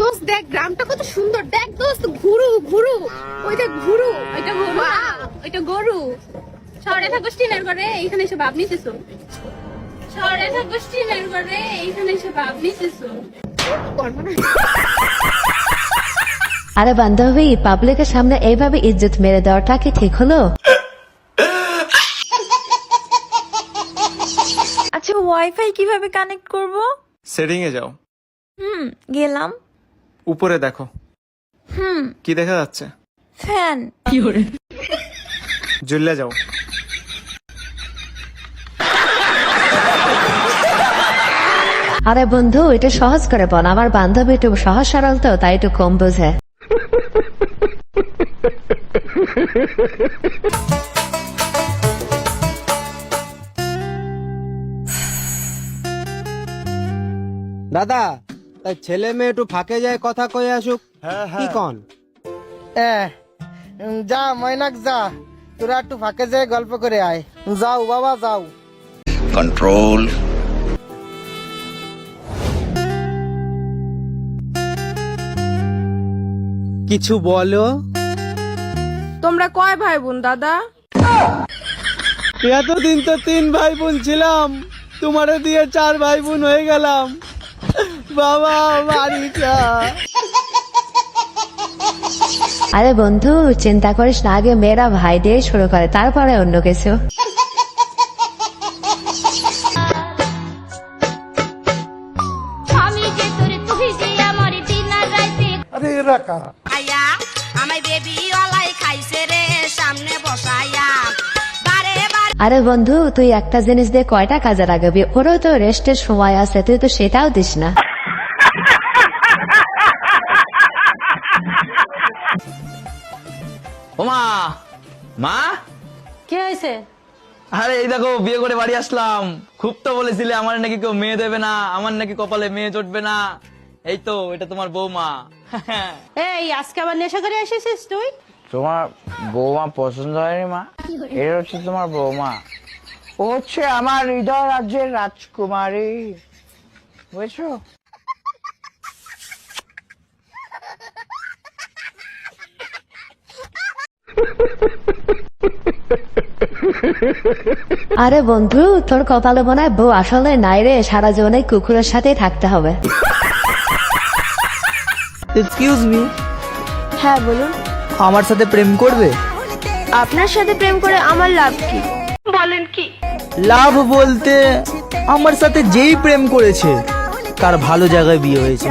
দোস্ত দেখ গ্রামটা কত সুন্দর, দেখ দোস্ত ঘুরু ঘুরু, ওই দেখ ঘুরু, ওইটা গরু, ওইটা গরু। শহরে থাকো স্টিনের ঘরে, এইখানে এসে ভাব নিতেছো। শহরে থাকো স্টিনের ঘরে, এইখানে এসে ভাব নিতেছো। আরে বান্ধবী, পাবলিকের সামনে এইভাবে ইজ্জত মেরে দেওয়াটা কি ঠিক হলো? আচ্ছা, ওয়াইফাই কিভাবে কানেক্ট করব? সেটিং এ যাও। গেলাম। উপরে দেখো। কি দেখা যাচ্ছে? ফ্যান। জ্বলে যাও। আরে বন্ধু, এটা সহজ করে বল, আমার বান্ধবী একটু সহজ সরল তো, তাই একটু কম বোঝে। দাদা, তাই ছেলে মেয়ে একটু ফাঁকে যায় কথা কয়ে আসুক। কি কন? যা ময়নাক যা, তোরা একটু ফাঁকে যায় গল্প করে আয়। যাও বাবা যাও। কন্ট্রোল। কিছু বলো। তোমরা কয় ভাই বোন দাদা? এতদিন তো 3 ভাই বোন ছিলাম, তোমারে দিয়ে 4 ভাই বোন হয়ে গেলাম। বাবা বাড়ি যা। আরে বন্ধু, চিন্তা করিস না, আগে মেয়েরা ভাই দিয়ে শুরু করে, তারপরে অন্য কিছু। আমি যে তোর তুই যে আমার দিন আর রাতে। আরে এরা কারা? আয়া আমায় বেবি ওলাই খাইছে রে সামনে বসায়া বারে বারে। আরে বন্ধু, তুই একটা জিনিস দিয়ে কয়টা কাজে লাগাবি? ওরও তো রেস্টের সময় আছে, তুই তো সেটাও দিস না। ওমা, মা, কি হয়েছে? আরে এই দেখো বিয়ে করে বাড়ি আসলাম। খুব তো বলেছিলে আমার নাকি কেউ মেয়ে দেবে না, আমার নাকি কপালে মেয়ে জুটবে না। এই তো, এটা তোমার বৌমা। এই আজকে আবার নেশা করে এসেছিস তুই? তোমার বৌমা পছন্দ হয়নি মা? এটা হচ্ছে তোমার বৌমা, ও হচ্ছে আমার হৃদয় রাজ্যের রাজকুমারী, বুঝছো? আরে বন্ধু, তোর কপালে মনে হয় বউ আসলে নাই রে, সারা জীবনে কুকুরের সাথেই থাকতে হবে। এক্সকিউজ মি, হ্যাঁ বলুন। আমার সাথে প্রেম করবে? আপনার সাথে প্রেম করে আমার লাভ কি? বলেন কি? লাভ বলতে আমার সাথে যেই প্রেম করেছে তার ভালো জায়গায় বিয়ে হয়েছে।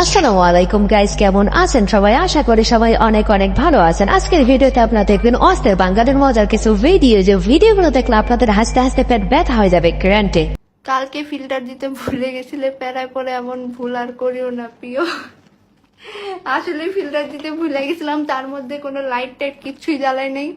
আসসালামু আলাইকুম গাইস, কেমন আছেন সবাই? আশা করি সবাই অনেক অনেক ভালো আছেন। আজকের ভিডিওতে আপনারা দেখবেন অস্থির বাঙালির মজার কিছু ভিডিও, যে ভিডিওগুলো দেখলে আপনাদের হাসতে হাসতে পেট ব্যথা হয়ে যাবে গ্যারান্টি। কালকে ফিল্টার দিতে ভুলে গেছিলে, প্যারায় পরে এমন ভুল আর করিও না প্রিয়। আসলে ফিল্টার দিতে ভুলে গেছিলাম, তার মধ্যে কোনো লাইট টাইট কিছুই জ্বালাই নেই,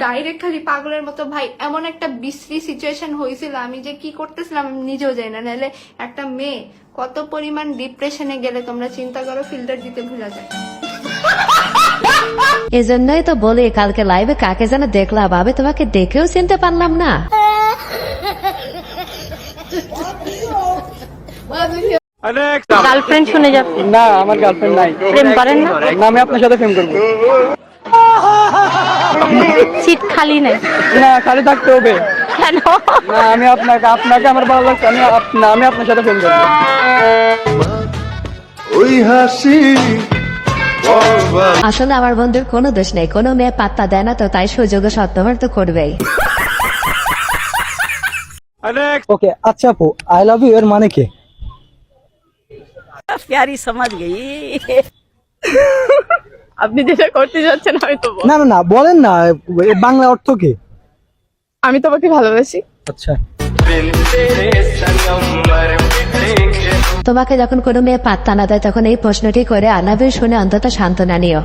ডাইরেক্ট খালি পাগলের মতো। ভাই এমন একটা বিশ্রী সিচুয়েশন হয়েছিল, আমি যে কি করতেছিলাম আমি নিজেও জানি না। নাহলে একটা মেয়ে কত পরিমাণ ডিপ্রেশনে গেলে তোমরা চিন্তা করো, ফিল্টার দিতে ভুলে যায়। এজন্যই তো বলি, কালকে লাইভে কাকে যেন দেখলাম, ভাবে তোমাকে দেখেও চিনতে পারলাম না। গার্লফ্রেন্ড শুনে যাচ্ছে। না আমার গার্লফ্রেন্ড নাই। প্রেম করেন না? না, আমি আপনার সাথে প্রেম করবো। সিট খালি নাই? না, খালি থাকতে হবে। কেন? না, আমি আপনাকে আমার ভালো লাগছে, আমি আপনার সাথে প্রেম করবো। ওই হাসি আসলে আমার বন্ধুর কোনো দোষ নেই, কোনো মেয়ে পাত্তা দেয় না, তো তাই সুযোগ সদ্ব্যবহার তো করবেই। ওকে, আচ্ছা আপু, আই লাভ ইউ এর মানে কি? প্যারি সমাজ গই। আপনি যেটা করতে যাচ্ছেন হয়তো। না না না, বলেন না, এর বাংলা অর্থ কি? আমি তোমাকে ভালোবাসি। আচ্ছা, তোমাকে যখন কোনো মেয়ে পাত্তা না দেয়, তখন এই প্রশ্নটি করে আনাবে, শুনে অন্তত সান্ত্বনা নিও।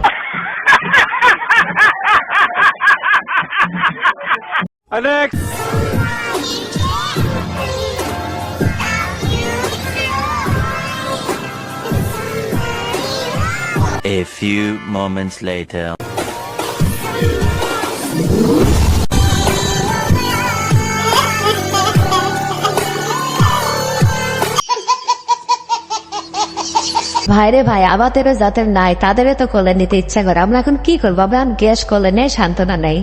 A few moments later. ভাইরে ভাই, আমাদেরও যাদের নাই তাদেরও তো কোলে নিতে ইচ্ছা করে, আমরা এখন কি করবো? আমরা গ্যাস কোলে নেই, সান্ত্বনা নেই।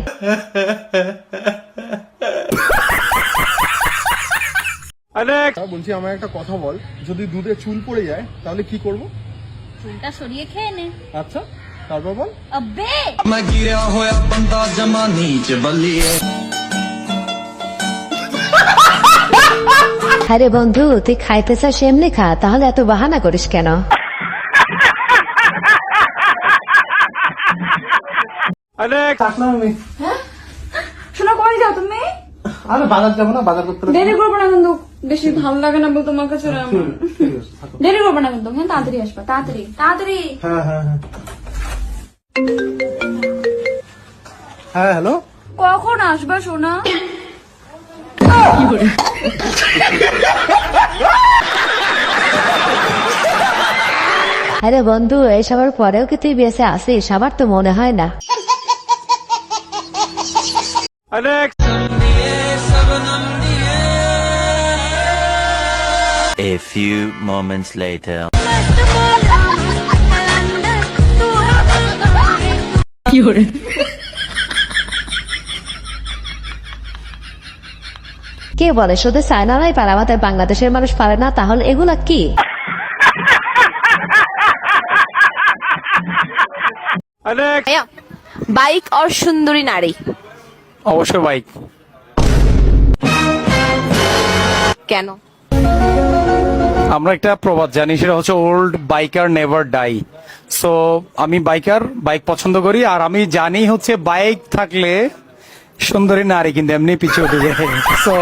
বলছি আমার একটা কথা বল, যদি দুধে চুল পড়ে যায় তাহলে কি করব? চুলটা সরিয়ে খেয়ে নে। আচ্ছা, তারপর বল। আবে আরে বন্ধু, তুই খাইতে চাস এমনি খা, তাহলে এত বাহানা করিস কেন? শোনা, কই যাও তুমি? আরে বাজার যাবো না, বাজার করতে দেরি করবো না কিন্তু, বেশি ভালো লাগে না তোমার কাছে। দেরি করবো না কিন্তু, হ্যাঁ তাড়াতাড়ি আসবা, তাড়াতাড়ি তাড়াতাড়ি। হ্যাঁ হ্যাঁ হ্যাঁ হ্যাঁ। হ্যালো, কখন আসবা সোনা? আরে বন্ধু, এইসবের পরেও কি তুই বেঁচে আসিস? আমার তো মনে হয় না। A few moments later. কে বলে শুধু চায়নারাই পারে, আমাদের বাংলাদেশের মানুষ পারে না? তাহলে এগুলা কি? বাইক আর সুন্দরী নারী? অবশ্যই বাইক। কেন? আমরা একটা প্রবাদ জানি, সেটা হচ্ছে old biker never die. So আমি বাইকার, বাইক পছন্দ করি, আর আমি জানি হচ্ছে বাইক থাকলে সুন্দরী নারী কিন্তু এমনি পিছিয়ে উঠে যায়। সো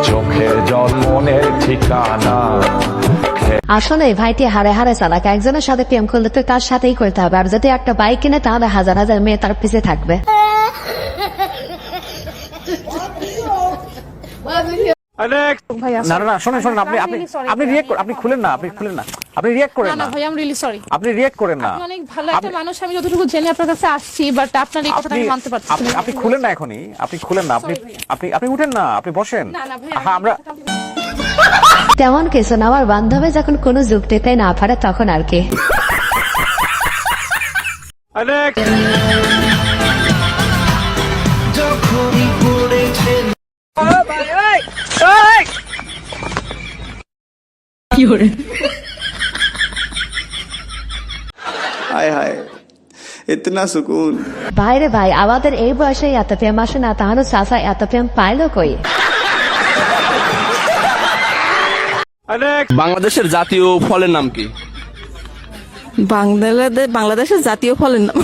চোখের জল মনের ঠিকানা। আসলে ভাইটি হারে হারে চালাক, একজনের সাথে প্রেম করলে তো তার সাথেই করতে হবে, আর যদি একটা বাইক কিনে তাহলে হাজার হাজার মেয়ে তার পিছে থাকবে। না না না, শোনেন শোনেন, আপনি আপনি আপনি রিয়েক্ট আপনি খুলেন না, আপনি খুলেন না, আপনি রিয়েক্ট করেন না। ভাই, আই এম রিয়েলি সরি। আপনি রিয়েক্ট করেন না। অনেক ভালো একটা মানুষ, আমি যতটুকু জেনে আপনার কাছে আসছি, বাট আপনার এই কথাটা আমি মানতে পারছি আপনি আপনি খুলেন না এখনই, আপনি খুলেন না, আপনি আপনি আপনি উঠেন না, আপনি বসেন। না না ভাই, হ্যাঁ, আমরা তেমন কিছু না, আমার বান্ধবী যখন কোনো যুক্তিতে না পারে তখন আর কি। হায় হায়, ইতনা সুকুন। ভাইরে ভাই, আমাদের এই বয়সে এত প্রেম আসে না, তাহলে চাচা এত প্রেম পাইলো কই? বাংলাদেশের জাতীয় ফলের নাম কি? বাংলাদেশের জাতীয় ফলের নাম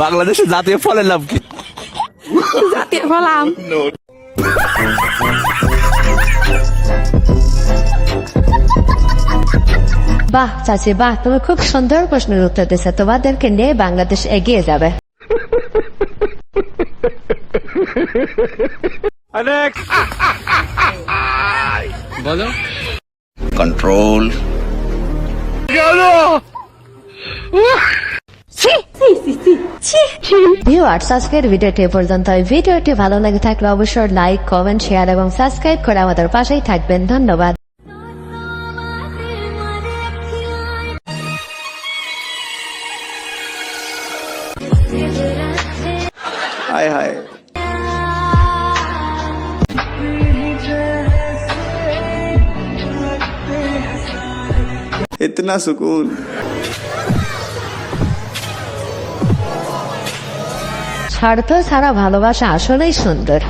বাংলাদেশের জাতীয় ফলের নাম কি? জাতীয় ফল আম। বাহ চাচি বাহ, তুমি খুব সুন্দর প্রশ্নের উত্তর দিচ্ছ, তোমাদেরকে নিয়ে বাংলাদেশ এগিয়ে যাবে। বলো। Control. ভিউয়ার্স, আজকের ভিডিওটি পর্যন্ত। ভিডিওটি ভালো লাগে থাকলে অবশ্যই লাইক, কমেন্ট, শেয়ার এবং সাবস্ক্রাইব করে আমাদের পাশেই থাকবেন। ধন্যবাদ। হায় হায়, ইতনা সুকুন। স্বার্থ ছাড়া ভালোবাসা আসলেই সুন্দর।